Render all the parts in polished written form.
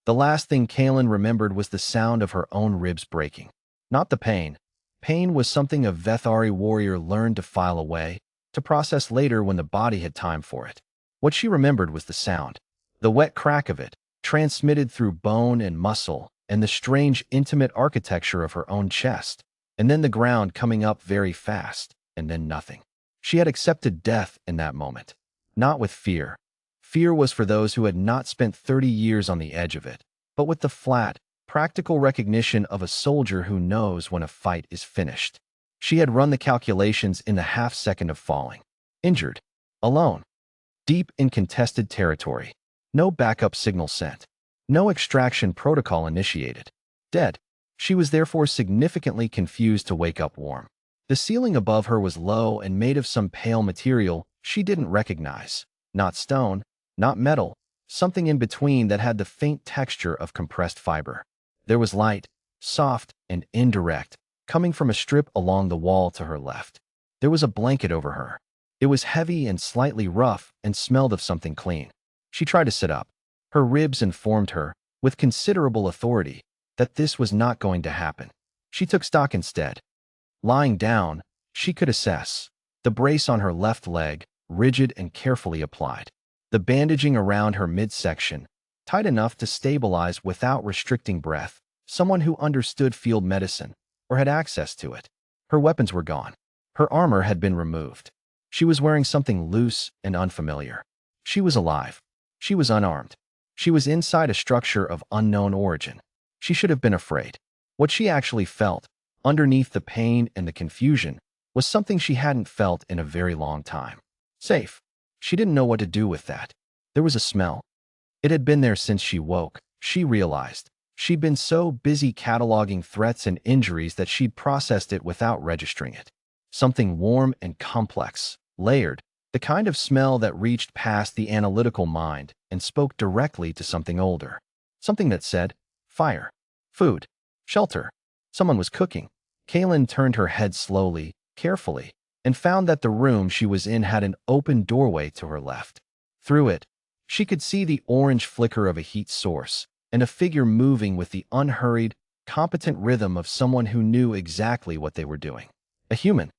The last thing Kaylin remembered was the sound of her own ribs breaking. Not the pain. Pain was something a Vethari warrior learned to file away, to process later when the body had time for it. What she remembered was the sound. The wet crack of it, transmitted through bone and muscle, and the strange, intimate architecture of her own chest. And then the ground coming up very fast, and then nothing. She had accepted death in that moment. Not with fear. Fear was for those who had not spent 30 years on the edge of it, but with the flat, practical recognition of a soldier who knows when a fight is finished. She had run the calculations in the half-second of falling. Injured. Alone. Deep in contested territory. No backup signal sent. No extraction protocol initiated. Dead. She was therefore significantly confused to wake up warm. The ceiling above her was low and made of some pale material she didn't recognize. Not stone, not metal, something in between that had the faint texture of compressed fiber. There was light, soft and indirect, coming from a strip along the wall to her left. There was a blanket over her. It was heavy and slightly rough and smelled of something clean. She tried to sit up. Her ribs informed her, with considerable authority, that this was not going to happen. She took stock instead. Lying down, she could assess. The brace on her left leg, rigid and carefully applied. The bandaging around her midsection, tight enough to stabilize without restricting breath. Someone who understood field medicine, or had access to it. Her weapons were gone. Her armor had been removed. She was wearing something loose and unfamiliar. She was alive. She was unarmed. She was inside a structure of unknown origin. She should have been afraid. What she actually felt, underneath the pain and the confusion, was something she hadn't felt in a very long time. Safe. She didn't know what to do with that. There was a smell. It had been there since she woke, she realized. She'd been so busy cataloging threats and injuries that she'd processed it without registering it. Something warm and complex, layered, the kind of smell that reached past the analytical mind and spoke directly to something older. Something that said, fire, food, shelter. Someone was cooking. Kaylin turned her head slowly, carefully, and found that the room she was in had an open doorway to her left. Through it, she could see the orange flicker of a heat source and a figure moving with the unhurried, competent rhythm of someone who knew exactly what they were doing. A human.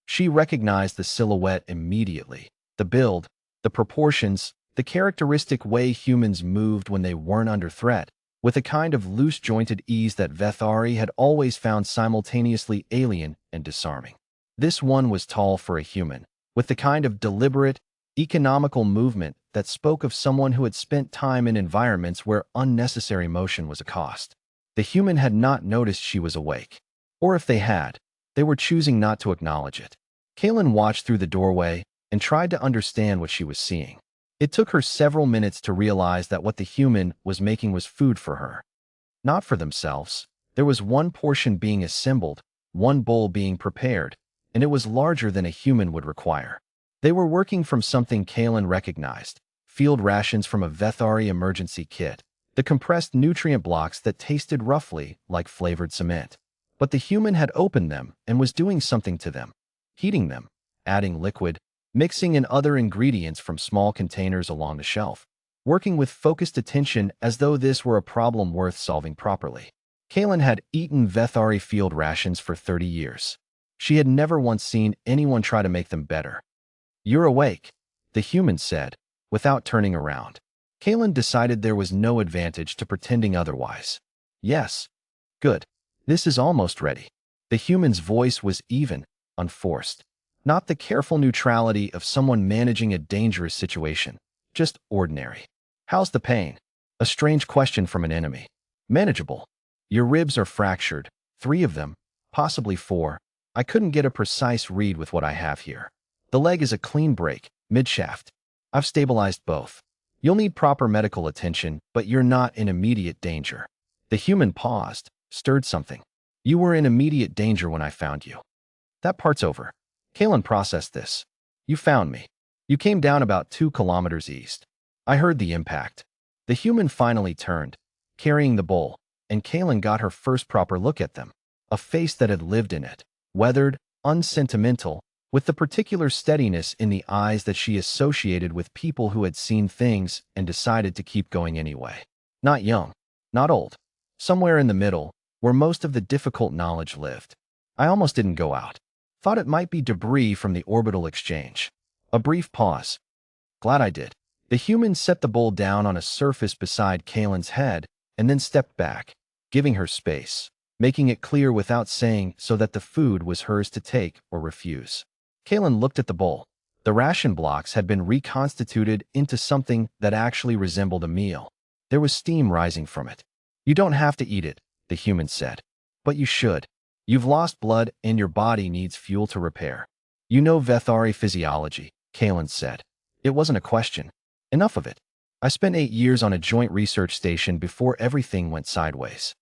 She recognized the silhouette immediately. The build, the proportions, the characteristic way humans moved when they weren't under threat, with a kind of loose-jointed ease that Vethari had always found simultaneously alien and disarming. This one was tall for a human, with the kind of deliberate, economical movement that spoke of someone who had spent time in environments where unnecessary motion was a cost. The human had not noticed she was awake. Or if they had, they were choosing not to acknowledge it. Kaylin watched through the doorway and tried to understand what she was seeing. It took her several minutes to realize that what the human was making was food for her. Not for themselves. There was one portion being assembled, one bowl being prepared, and it was larger than a human would require. They were working from something Kaylin recognized, field rations from a Vethari emergency kit, the compressed nutrient blocks that tasted roughly like flavored cement. But the human had opened them and was doing something to them, heating them, adding liquid, mixing in other ingredients from small containers along the shelf, working with focused attention as though this were a problem worth solving properly. Kaylin had eaten Vethari field rations for 30 years. She had never once seen anyone try to make them better. "You're awake," the human said, without turning around. Kaylin decided there was no advantage to pretending otherwise. "Yes." "Good. This is almost ready." The human's voice was even, unforced. Not the careful neutrality of someone managing a dangerous situation, just ordinary. "How's the pain?" A strange question from an enemy. "Manageable. Your ribs are fractured, 3 of them, possibly 4. I couldn't get a precise read with what I have here. The leg is a clean break, midshaft. I've stabilized both. You'll need proper medical attention, but you're not in immediate danger." The human paused, stirred something. "You were in immediate danger when I found you." "That part's over." Kaylin processed this. "You found me. You came down about 2 kilometers east. I heard the impact." The human finally turned, carrying the bowl, and Kaylin got her first proper look at them. A face that had lived in it, weathered, unsentimental, with the particular steadiness in the eyes that she associated with people who had seen things and decided to keep going anyway. Not young. Not old. Somewhere in the middle, where most of the difficult knowledge lived. I almost didn't go out. Thought it might be debris from the orbital exchange. A brief pause. Glad I did. The human set the bowl down on a surface beside Kaylin's head and then stepped back, giving her space, making it clear without saying so that the food was hers to take or refuse. Kaylin looked at the bowl. The ration blocks had been reconstituted into something that actually resembled a meal. There was steam rising from it. You don't have to eat it, the human said. But you should. You've lost blood and your body needs fuel to repair. You know Vethari physiology, Kaylin said. It wasn't a question. Enough of it. I spent 8 years on a joint research station before everything went sideways.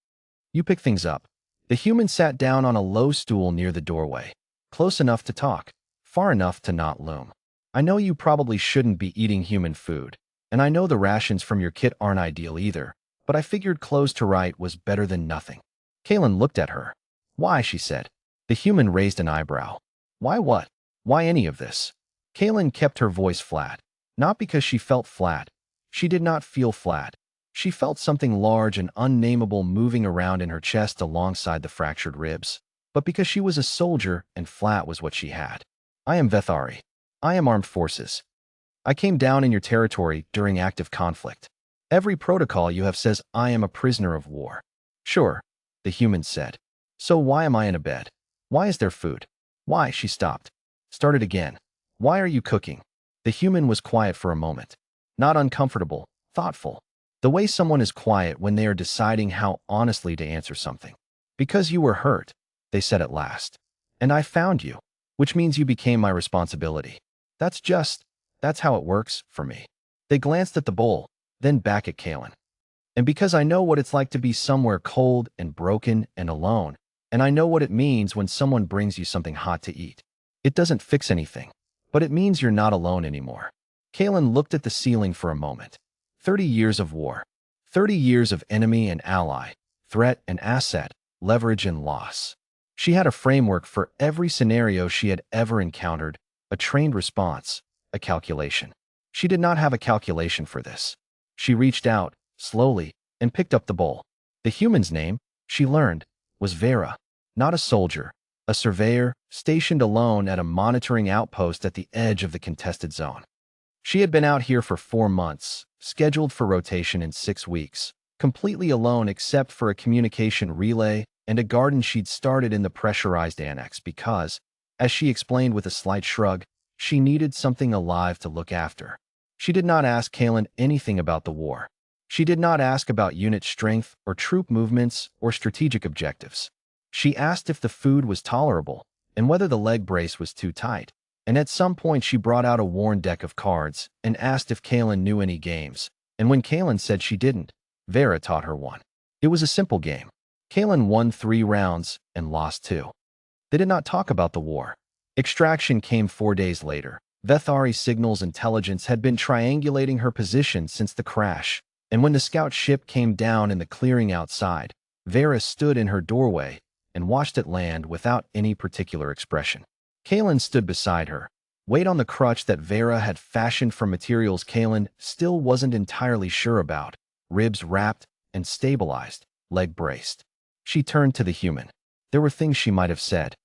You pick things up. The human sat down on a low stool near the doorway. Close enough to talk, far enough to not loom. I know you probably shouldn't be eating human food, and I know the rations from your kit aren't ideal either, but I figured close to right was better than nothing. Kaylin looked at her. Why, she said. The human raised an eyebrow. Why what? Why any of this? Kaylin kept her voice flat. Not because she felt flat. She did not feel flat. She felt something large and unnameable moving around in her chest alongside the fractured ribs. But because she was a soldier and flat was what she had. I am Vethari. I am armed forces. I came down in your territory during active conflict. Every protocol you have says I am a prisoner of war. Sure, the human said. So why am I in a bed? Why is there food? Why? She stopped. Started again. Why are you cooking? The human was quiet for a moment. Not uncomfortable, thoughtful. The way someone is quiet when they are deciding how honestly to answer something. Because you were hurt, they said at last. And I found you, which means you became my responsibility. That's how it works for me. They glanced at the bowl, then back at Kaylin. And because I know what it's like to be somewhere cold and broken and alone, and I know what it means when someone brings you something hot to eat. It doesn't fix anything, but it means you're not alone anymore. Kaylin looked at the ceiling for a moment. 30 years of war. 30 years of enemy and ally, threat and asset, leverage and loss. She had a framework for every scenario she had ever encountered, a trained response, a calculation. She did not have a calculation for this. She reached out, slowly, and picked up the bowl. The human's name, she learned, was Vera, not a soldier, a surveyor stationed alone at a monitoring outpost at the edge of the contested zone. She had been out here for 4 months, scheduled for rotation in 6 weeks, completely alone except for a communication relay and a garden she'd started in the pressurized annex because, as she explained with a slight shrug, she needed something alive to look after. She did not ask Kaylin anything about the war. She did not ask about unit strength or troop movements or strategic objectives. She asked if the food was tolerable and whether the leg brace was too tight. And at some point she brought out a worn deck of cards and asked if Kaylin knew any games. And when Kaylin said she didn't, Vera taught her one. It was a simple game. Kaylin won 3 rounds and lost 2. They did not talk about the war. Extraction came 4 days later. Vethari Signals Intelligence had been triangulating her position since the crash. And when the scout ship came down in the clearing outside, Vera stood in her doorway and watched it land without any particular expression. Kaylin stood beside her, weight on the crutch that Vera had fashioned from materials Kaylin still wasn't entirely sure about, ribs wrapped and stabilized, leg braced. She turned to the human. There were things she might have said.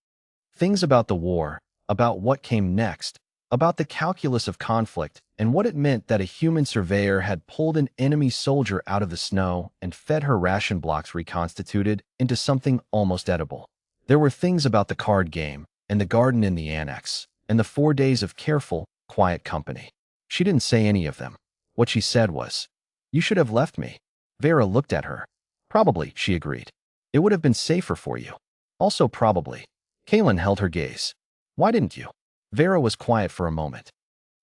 Things about the war, about what came next, about the calculus of conflict, and what it meant that a human surveyor had pulled an enemy soldier out of the snow and fed her ration blocks reconstituted into something almost edible. There were things about the card game, and the garden in the annex, and the 4 days of careful, quiet company. She didn't say any of them. What she said was, "You should have left me." Vera looked at her. "Probably," she agreed. "It would have been safer for you." "Also probably." Kaylin held her gaze. "Why didn't you?" Vera was quiet for a moment.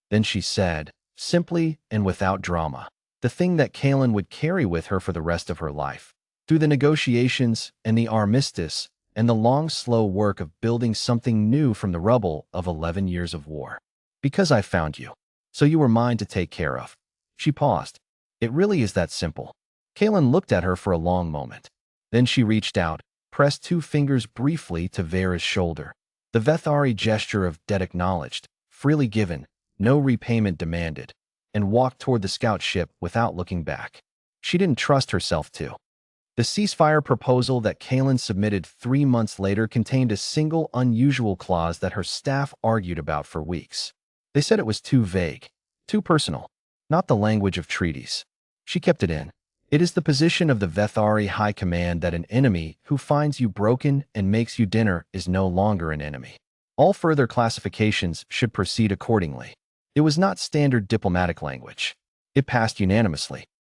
Then she said, simply and without drama, the thing that Kaylin would carry with her for the rest of her life. Through the negotiations and the armistice, and the long, slow work of building something new from the rubble of 11 years of war. "Because I found you. So you were mine to take care of." She paused. "It really is that simple." Kaylin looked at her for a long moment. Then she reached out, pressed 2 fingers briefly to Vera's shoulder. The Vethari gesture of debt acknowledged, freely given, no repayment demanded, and walked toward the scout ship without looking back. She didn't trust herself to. The ceasefire proposal that Kalin submitted 3 months later contained a single unusual clause that her staff argued about for weeks. They said it was too vague, too personal, not the language of treaties. She kept it in. It is the position of the Vethari High Command that an enemy who finds you broken and makes you dinner is no longer an enemy. All further classifications should proceed accordingly. It was not standard diplomatic language. It passed unanimously.